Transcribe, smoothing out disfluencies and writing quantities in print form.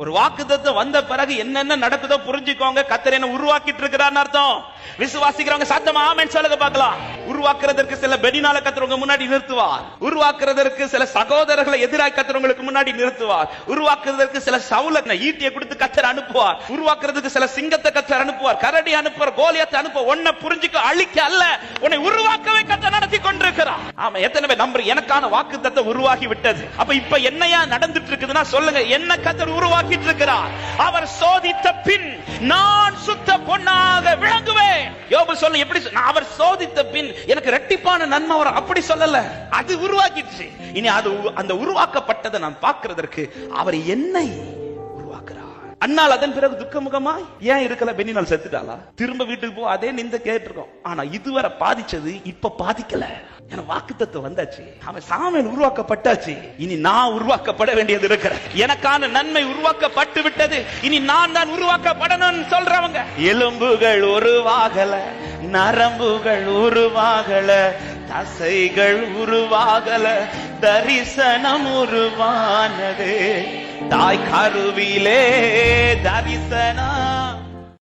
ஒரு வாக்குத்தத்தம் வந்த பிறகு என்னென்ன நடக்குதோ புரிஞ்சுக்கோங்க. கர்த்தர் என்ன உருவாக்கிட்டு இருக்கிறார்னு அர்த்தம். விசுவாசிக்கிறவங்க சத்தமா ஆமென் சொல்லுங்க பார்க்கலாம். உருவாக்குறதற்கு சில பெனினால கர்த்தர் முன்னாடி நிறுத்துவார். உருவாக்குறதற்கு சில சகோதரர்களை எதிராக கர்த்தர் உங்களுக்கு முன்னாடி நிறுத்துவார். உருவாக்குறதற்கு சில சவுலை ஈட்டியை கொடுத்து கர்த்தர் அனுப்புவார். உருவாக்குறதுக்கு சில சிங்கத்தை கர்த்தர் அனுப்புவார், கரடி அனுப்புவார், கோலியாத்தை அனுப்புவார். உன்னை புரிஞ்சுக்க அழிக்க அல்ல, உன்னை உருவாக்கவே கர்த்தர் நடத்தி கொண்டிருக்கிறார். ஆமா, எத்தனை பேர் நம்புறீங்க? எனக்கான வாக்குத்தத்தம் உருவாகி விட்டது. அப்ப இப்ப என்னையா நடந்துட்டு இருக்குதுன்னா சொல்லுங்க, என்ன கர்த்தர் உருவாக்கிட்டு இருக்கிறார். அவர் சோதித்த பின் நான் சுத்த பொன்னாக விளங்குவேன். யோபு சொல்ல எப்படி அவர் சோதித்த பின் எனக்கு இரட்டிப்பான நன்மை வரும் அப்படி சொல்லல, அது உருவாக்கிடுச்சு. இனி அது அந்த உருவாக்கப்பட்டதை நான் பார்க்கிறதற்கு அவர் என்னை உருவாக்குறார். அண்ணால் அதன் பிறகு துக்கமுகமாய் ஏன் இருக்கல? பெனினாள் செத்துட்டாளா? திரும்ப வீட்டுக்கு போ, அதே நிந்த கேட்டிருக்கோம். ஆனா இதுவரை பாதிச்சது இப்ப பாதிக்கல. என வாக்குத்தத்தம் வந்தாச்சு. அவன் சாமுவேல் உருவாக்கப்பட்டாச்சு. இனி நான் உருவாக்கப்பட வேண்டியது இருக்கிற. எனக்கான நன்மை உருவாக்கப்பட்டு விட்டது. இனி நான் தான் உருவாக்கப்படணும்னு சொல்றவங்க. எலும்புகள் உருவாகல, நரம்புகள் உருவாகல, தசைகள் உருவாகல, தரிசனம் உருவானது. தாய் கருவிலே தரிசனம்